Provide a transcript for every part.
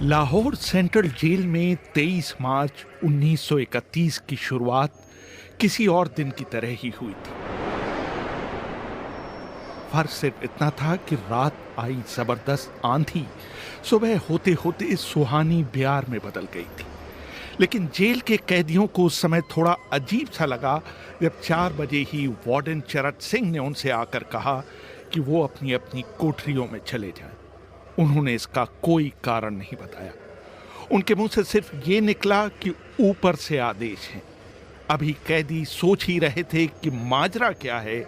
Lahore central jail में 23 मार्च 1931 की शुरुआत किसी और दिन की तरह ही हुई थी। फर्क सिर्फ इतना था कि रात आई जबरदस्त आंधी सुबह होते होते सुहानी ब्यार में बदल गई थी। लेकिन जेल के कैदियों को उस समय थोड़ा अजीब सा लगा जब 4 बजे ही वार्डन चरत सिंह ने उनसे आकर कहा कि वो अपनी अपनी कोठरियों में चले जाएं। उन्होंने इसका कोई कारण नहीं बताया। उनके मुंह से सिर्फ ये निकला कि ऊपर से आदेश है। अभी कैदी सोच ही रहे थे कि माजरा क्या है।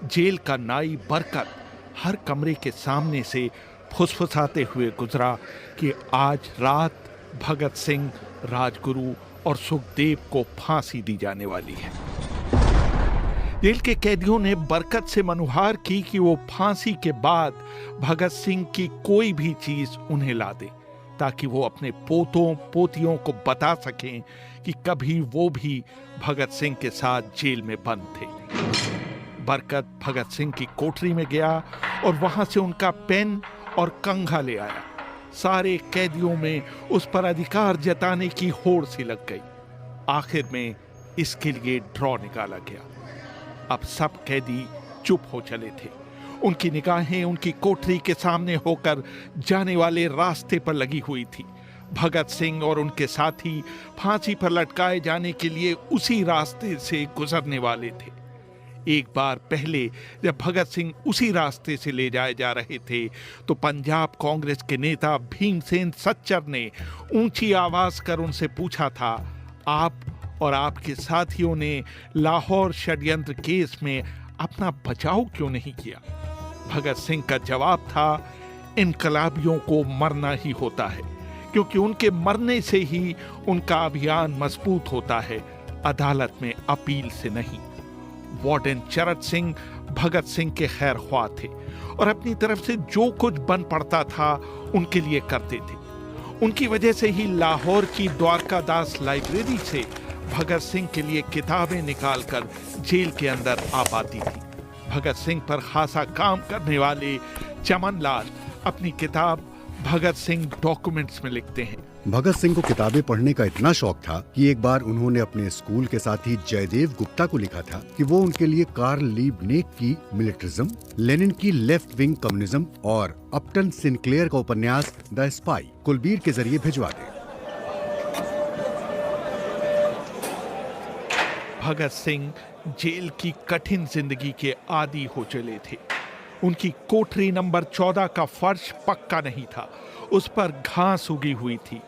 जेल का नाई बरकत हर कमरे के सामने से फुसफुसाते हुए गुजरा कि आज रात भगत सिंह, राजगुरु और सुखदेव को फांसी दी जाने वाली है। जेल के कैदियों ने बरकत से मनुहार की कि वो फांसी के बाद भगत सिंह की कोई भी चीज उन्हें ला दे, ताकि वो अपने पोतों पोतियों को बता सकें कि कभी वो भी भगत सिंह के साथ जेल में बंद थे। बरकत भगत सिंह की कोठरी में गया और वहां से उनका पेन और कंघा ले आया। सारे कैदियों में उस पर अधिकार जताने की होड़ सी लग गई। आखिर में इसके लिए ड्रॉ निकाला गया। अब सब कैदी चुप हो चले थे। उनकी निगाहें उनकी कोठरी के सामने होकर जाने वाले रास्ते पर लगी हुई थी। भगत सिंह और उनके साथी फांसी पर लटकाए जाने के लिए उसी रास्ते से गुजरने वाले थे। एक बार पहले जब भगत सिंह उसी रास्ते से ले जाए जा रहे थे तो पंजाब कांग्रेस के नेता भीमसेन सच्चर ने ऊंची आवाज कर उनसे पूछा था, आप और आपके साथियों ने लाहौर षड्यंत्र केस में अपना बचाव क्यों नहीं किया? भगत सिंह का जवाब था, इनकलाबियों को मरना ही होता है, क्योंकि उनके मरने से ही उनका अभियान मजबूत होता है, अदालत में अपील से नहीं। वार्डन चरत सिंह भगत सिंह के खैर ख्वाह थे और अपनी तरफ से जो कुछ बन पड़ता था उनके लिए करते थे। उनकी वजह से ही लाहौर की द्वारकादास लाइब्रेरी से भगत सिंह के लिए किताबें निकालकर जेल के अंदर आ पाती थी। भगत सिंह पर खासा काम करने वाले चमन लाल अपनी किताब भगत सिंह डॉक्यूमेंट्स में लिखते हैं, भगत सिंह को किताबें पढ़ने का इतना शौक था कि एक बार उन्होंने अपने स्कूल के साथी जयदेव गुप्ता को लिखा था कि वो उनके लिए कार्ल लीबनेक की मिलिटरिज्म, लेनिन की लेफ्ट विंग कम्युनिज्म और अपटन सिनक्लेयर का उपन्यास द स्पाई कुलबीर के जरिए भिजवा दें। भगत सिंह जेल की कठिन जिंदगी के आदी हो चले थे। उनकी कोठरी नंबर 14 का फर्श पक्का नहीं था, उस पर घास उगी हुई थी।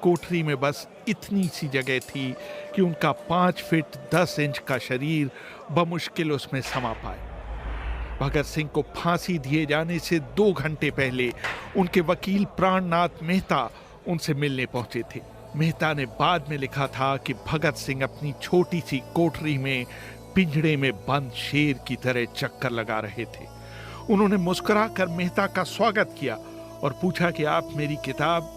कोठरी में बस इतनी सी जगह थी कि उनका 5 फीट 10 इंच का शरीर बमुश्किल उसमें समा पाए। भगत सिंह को फांसी दिए जाने से 2 घंटे पहले उनके वकील प्राणनाथ मेहता उनसे मिलने पहुंचे थे। मेहता ने बाद में लिखा था कि भगत सिंह अपनी छोटी सी कोठरी में पिंजड़े में बंद शेर की तरह चक्कर लगा रहे थे। उन्होंने मुस्कुराकर मेहता का स्वागत किया और पूछा कि आप मेरी किताब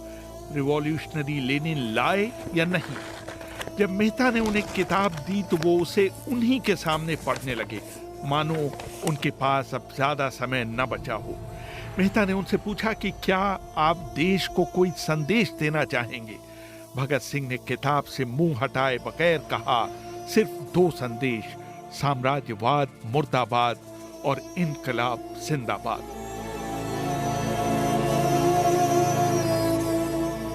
रिवॉल्यूशनरी लेनिन लाए या नहीं। जब मेहता ने उन्हें किताब दी तो वो उसे उन्हीं के सामने पढ़ने लगे, मानो उनके पास अब ज्यादा समय न बचा हो। मेहता ने उनसे पूछा कि क्या आप देश को कोई संदेश देना चाहेंगे? भगत सिंह ने किताब से मुंह हटाए बगैर कहा, सिर्फ 2 संदेश, साम्राज्यवाद मुर्दाबाद और इनकलाब जिंदाबाद।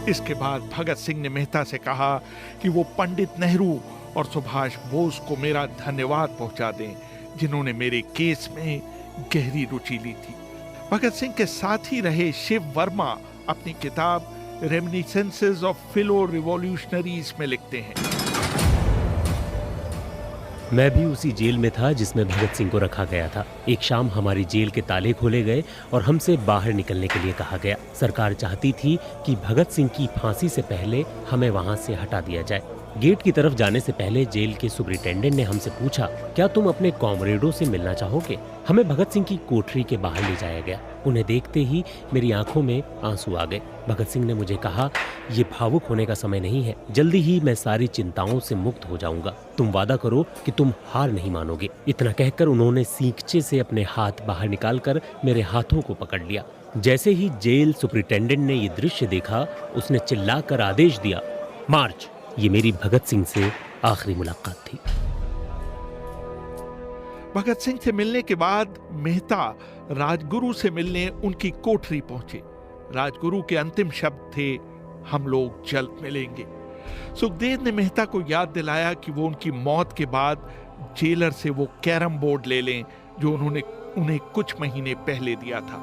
इसके बाद भगत सिंह ने मेहता से कहा कि वो पंडित नेहरू और सुभाष बोस को मेरा धन्यवाद पहुंचा दें, जिन्होंने मेरे केस में गहरी रुचि ली थी। भगत सिंह के साथ ही रहे शिव वर्मा अपनी किताब रेमिनिसेंसेस ऑफ फिलो रिवॉल्यूशनरीज में लिखते हैं, मैं भी उसी जेल में था जिसमें भगत सिंह को रखा गया था। एक शाम हमारी जेल के ताले खोले गए और हमसे बाहर निकलने के लिए कहा गया। सरकार चाहती थी कि भगत सिंह की फांसी से पहले हमें वहां से हटा दिया जाए। गेट की तरफ जाने से पहले जेल के सुपरिटेंडेंट ने हमसे पूछा, क्या तुम अपने कॉमरेडों से मिलना चाहोगे? हमें भगत सिंह की कोठरी के बाहर ले जाया गया। उन्हें देखते ही मेरी आंखों में आंसू आ गए। भगत सिंह ने मुझे कहा, ये भावुक होने का समय नहीं है, जल्दी ही मैं सारी चिंताओं से मुक्त हो जाऊंगा। तुम वादा करो कि तुम हार नहीं मानोगे। इतना कहकर उन्होंने सींगचे से अपने हाथ बाहर निकालकर मेरे हाथों को पकड़ लिया। जैसे ही जेल सुपरिटेंडेंट ने ये दृश्य देखा, उसने चिल्लाकर आदेश दिया, मार्च। ये मेरी भगत सिंह से आखिरी मुलाकात थी। भगत सिंह से मिलने के बाद मेहता राजगुरु से मिलने उनकी कोठरी पहुंचे। राजगुरु के अंतिम शब्द थे, हम लोग जल्द मिलेंगे। सुखदेव ने मेहता को याद दिलाया कि वो उनकी मौत के बाद जेलर से वो कैरम बोर्ड ले लें जो उन्होंने उन्हें कुछ महीने पहले दिया था।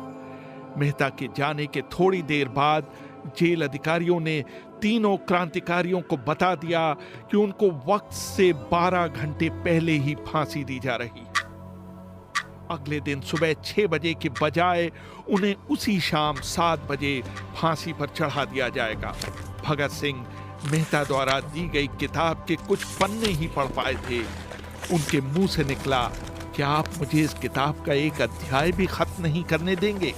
मेहता के जाने के थोड़ी देर बाद जेल अधिकारियों ने तीनों क्रांतिकारियों को बता दिया कि उनको वक्त से 12 घंटे पहले ही फांसी दी जा रही। अगले दिन सुबह 6 बजे के बजाय उन्हें उसी शाम 7 बजे फांसी पर चढ़ा दिया जाएगा। भगत सिंह मेहता द्वारा दी गई किताब के कुछ पन्ने ही पढ़ पाए थे। उनके मुंह से निकला, क्या आप मुझे इस किताब का एक अध्याय भी खत्म नहीं करने देंगे?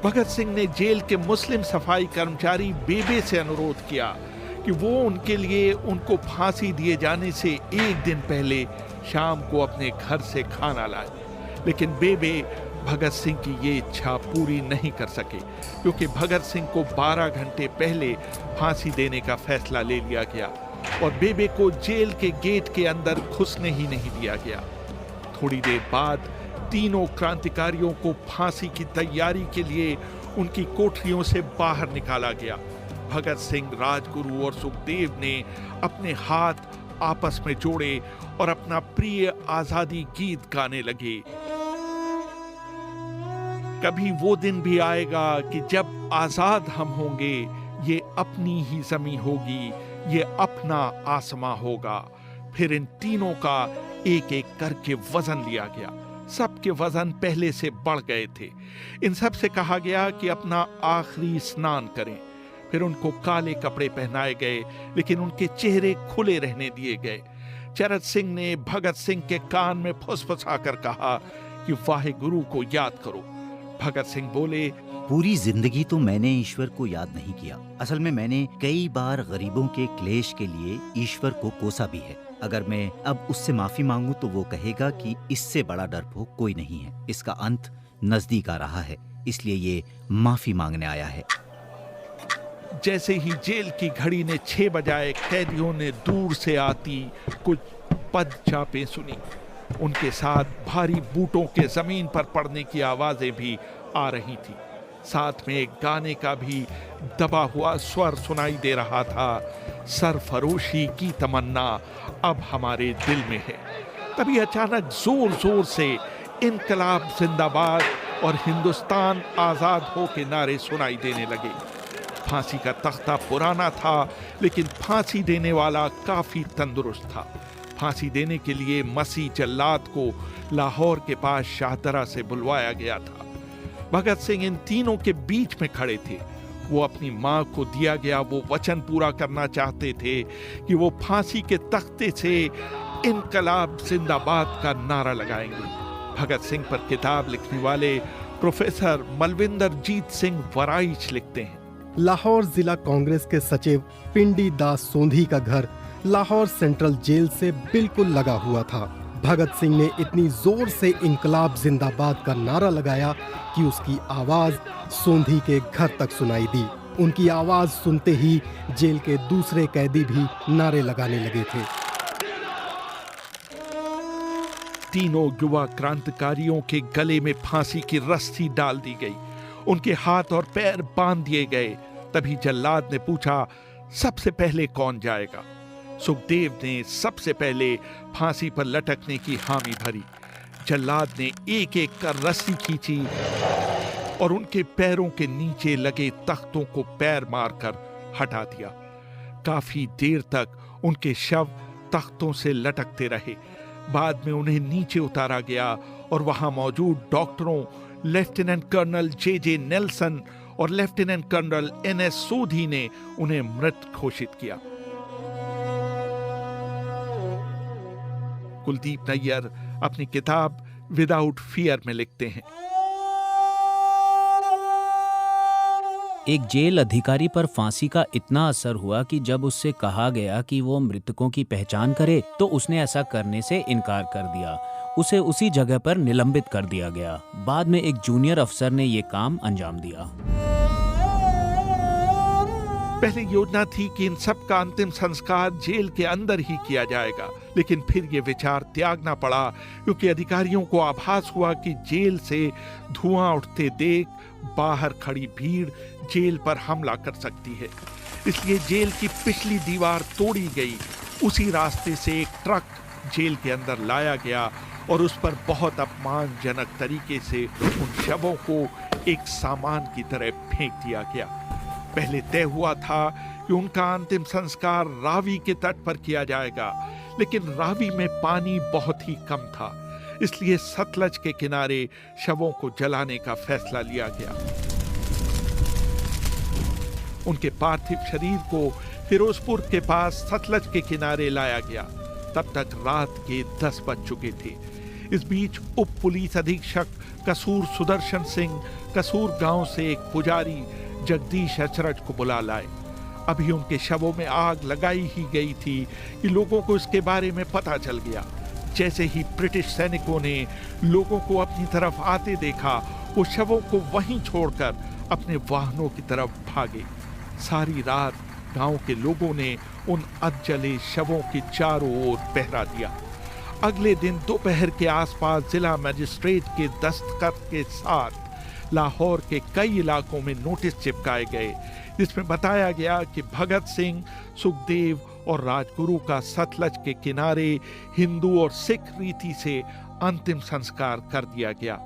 भगत सिंह ने जेल के मुस्लिम सफाई कर्मचारी बेबे से अनुरोध किया कि वो उनके लिए उनको फांसी दिए जाने से एक दिन पहले शाम को अपने घर से खाना लाए। लेकिन बेबे भगत सिंह की ये इच्छा पूरी नहीं कर सके, क्योंकि भगत सिंह को 12 घंटे पहले फांसी देने का फैसला ले लिया गया और बेबे को जेल के गेट के अंदर घुसने ही नहीं दिया गया। थोड़ी देर बाद तीनों क्रांतिकारियों को फांसी की तैयारी के लिए उनकी कोठरियों से बाहर निकाला गया। भगत सिंह, राजगुरु और सुखदेव ने अपने हाथ आपस में जोड़े और अपना प्रिय आजादी गीत गाने लगे। कभी वो दिन भी आएगा कि जब आजाद हम होंगे, ये अपनी ही जमीन होगी, ये अपना आसमां होगा। फिर इन तीनों का एक एक करके वजन लिया गया। सबके वजन पहले से बढ़ गए थे। इन सब से कहा गया कि अपना आखिरी स्नान करें। फिर उनको काले कपड़े पहनाए गए, लेकिन उनके चेहरे खुले रहने दिए गए। चरत सिंह ने भगत सिंह के कान में फुसफुसाकर कहा कि वाहेगुरु को याद करो। भगत सिंह बोले, पूरी जिंदगी तो मैंने ईश्वर को याद नहीं किया। असल में मैंने कई बार गरीबों के क्लेश के लिए ईश्वर को कोसा भी है। अगर मैं अब उससे माफी मांगूं तो वो कहेगा कि इससे बड़ा डरपोक कोई नहीं है। इसका अंत नजदीक आ रहा है, इसलिए ये माफी मांगने आया है। जैसे ही जेल की घड़ी ने 6 बजाए, कैदियों ने दूर से आती कुछ पद चापें सुनी। उनके साथ भारी बूटों के जमीन पर पड़ने की आवाजें भी आ रही थी। साथ में एक गाने का भी दबा हुआ स्वर सुनाई दे रहा था, सरफरोशी की तमन्ना अब हमारे दिल में है। तभी अचानक जोर जोर से इनकलाब जिंदाबाद और हिंदुस्तान आजाद हो के नारे सुनाई देने लगे। फांसी का तख्ता पुराना था, लेकिन फांसी देने वाला काफी तंदुरुस्त था। फांसी देने के लिए मसीह जल्लाद को लाहौर के पास शाहदरा से बुलवाया गया था। भगत सिंह इन तीनों के बीच में खड़े थे। वो अपनी मां को दिया गया वो वचन पूरा करना चाहते थे कि वो फांसी के तख्ते से इनकलाब जिंदाबाद का नारा लगाएंगे। भगत सिंह पर किताब लिखने वाले प्रोफेसर मलविंदर जीत सिंह वराइच लिखते हैं, लाहौर जिला कांग्रेस के सचिव पिंडी दास सोंधी का घर लाहौर सेंट्रल जेल से बिल्कुल लगा हुआ था। भगत सिंह ने इतनी जोर से इनकलाब जिंदाबाद का नारा लगाया कि उसकी आवाज सोंधी के घर तक सुनाई दी। उनकी आवाज सुनते ही जेल के दूसरे कैदी भी नारे लगाने लगे थे। तीनों युवा क्रांतिकारियों के गले में फांसी की रस्सी डाल दी गई, उनके हाथ और पैर बांध दिए गए। तभी जल्लाद ने पूछा, सबसे पहले कौन जाएगा? सुखदेव ने सबसे पहले फांसी पर लटकने की हामी भरी। जल्लाद ने एक एक कर रस्सी खींची और उनके पैरों के नीचे लगे तख्तों को पैर मारकर हटा दिया। काफी देर तक उनके शव तख्तों से लटकते रहे। बाद में उन्हें नीचे उतारा गया और वहां मौजूद डॉक्टरों लेफ्टिनेंट कर्नल जे नेल्सन और लेफ्टिनेंट कर्नल NS सोधी ने उन्हें मृत घोषित किया। कुलदीप नैयर अपनी किताब विदाउट फियर में लिखते हैं। एक जेल अधिकारी पर फांसी का इतना असर हुआ कि जब उससे कहा गया कि वो मृतकों की पहचान करे तो उसने ऐसा करने से इनकार कर दिया। उसे उसी जगह पर निलंबित कर दिया गया। बाद में एक जूनियर अफसर ने ये काम अंजाम दिया। पहले योजना थी कि इन सब का अंतिम संस्कार जेल के अंदर ही किया जाएगा, लेकिन फिर ये विचार त्यागना पड़ा क्योंकि अधिकारियों को आभास हुआ कि जेल से धुआं उठते देख बाहर खड़ी भीड़ जेल पर हमला कर सकती है। इसलिए जेल की पिछली दीवार तोड़ी गई। उसी रास्ते से एक ट्रक जेल के अंदर लाया गया और उस पर बहुत अपमानजनक तरीके से उन शवों को एक सामान की तरह फेंक दिया गया। पहले तय हुआ था कि उनका अंतिम संस्कार रावी के तट पर किया जाएगा, लेकिन रावी में पानी बहुत ही कम था, इसलिए सतलज के किनारे शवों को जलाने का फैसला लिया गया। उनके पार्थिव शरीर को फिरोजपुर के पास सतलज के किनारे लाया गया। तब तक रात के 10 बज चुके थे। इस बीच उप पुलिस अधीक्षक कसूर सुदर्शन सिंह कसूर गांव से एक पुजारी जगदीश अचरज को बुला लाए। अभी उनके शवों में आग लगाई ही गई थी कि लोगों को इसके बारे में पता चल गया। जैसे ही ब्रिटिश सैनिकों ने लोगों को अपनी तरफ आते देखा, वो शवों को वहीं छोड़कर अपने वाहनों की तरफ भागे। सारी रात गांव के लोगों ने उन अधजले शवों के चारों ओर पहरा दिया। अगले दिन दोपहर के आसपास जिला मजिस्ट्रेट के दस्तखत के साथ लाहौर के कई इलाकों में नोटिस चिपकाए गए, जिसमें बताया गया कि भगत सिंह, सुखदेव और राजगुरु का सतलज के किनारे हिंदू और सिख रीति से अंतिम संस्कार कर दिया गया।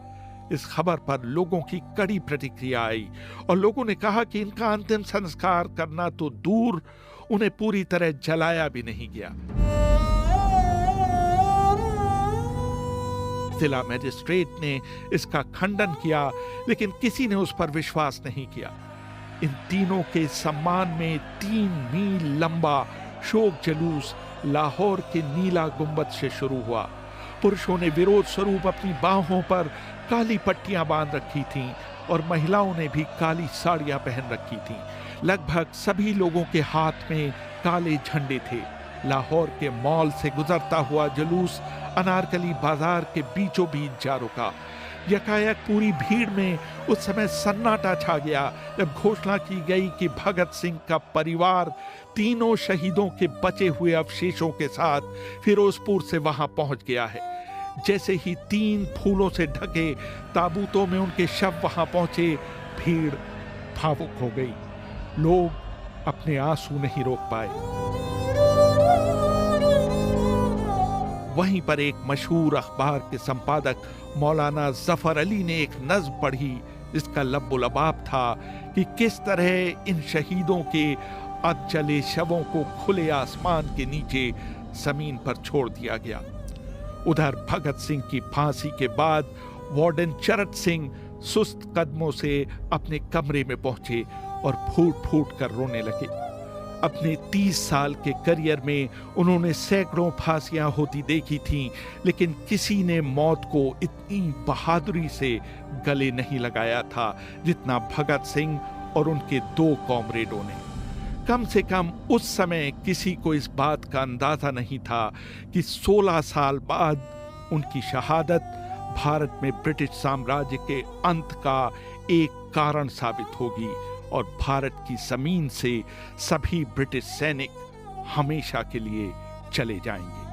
इस खबर पर लोगों की कड़ी प्रतिक्रिया आई और लोगों ने कहा कि इनका अंतिम संस्कार करना तो दूर, उन्हें पूरी तरह जलाया भी नहीं गया। जिला मजिस्ट्रेट ने इसका खंडन किया, लेकिन किसी ने उस पर विश्वास नहीं किया। इन तीनों के सम्मान में 3 मील लंबा शोक जुलूस लाहौर के नीला गुंबद से शुरू हुआ। पुरुषों ने विरोध स्वरूप अपनी बाहों पर काली पट्टियां बांध रखी थीं और महिलाओं ने भी काली साड़ियां पहन रखी थीं। लगभग सभी लोगों के हाथ में काले झंडे थे। लाहौर के मॉल से गुजरता हुआ जुलूस अनारकली बाजार के बीचों बीच जा रुका। यकायक पूरी भीड़ में उस समय सन्नाटा छा गया जब घोषणा की गई कि भगत सिंह का परिवार तीनों शहीदों के बचे हुए अवशेषों के साथ फिरोजपुर से वहां पहुंच गया है। जैसे ही 3 फूलों से ढके ताबूतों में उनके शव वहां पहुंचे, भीड़ भावुक हो गई। लोग अपने आंसू नहीं रोक पाए। वहीं पर एक मशहूर अखबार के संपादक मौलाना जफर अली ने एक नज्म पढ़ी, जिसका लब्बो-लबाब था कि किस तरह इन शहीदों के अधजले शवों को खुले आसमान के नीचे जमीन पर छोड़ दिया गया। उधर भगत सिंह की फांसी के बाद वार्डन चरत सिंह सुस्त कदमों से अपने कमरे में पहुंचे और फूट फूट कर रोने लगे। अपने 30 साल के करियर में उन्होंने सैकड़ों फांसियां होती देखी थीं, लेकिन किसी ने मौत को इतनी बहादुरी से गले नहीं लगाया था जितना भगत सिंह और उनके 2 कॉमरेडों ने। कम से कम उस समय किसी को इस बात का अंदाजा नहीं था कि 16 साल बाद उनकी शहादत भारत में ब्रिटिश साम्राज्य के अंत का एक कारण साबित होगी और भारत की जमीन से सभी ब्रिटिश सैनिक हमेशा के लिए चले जाएंगे।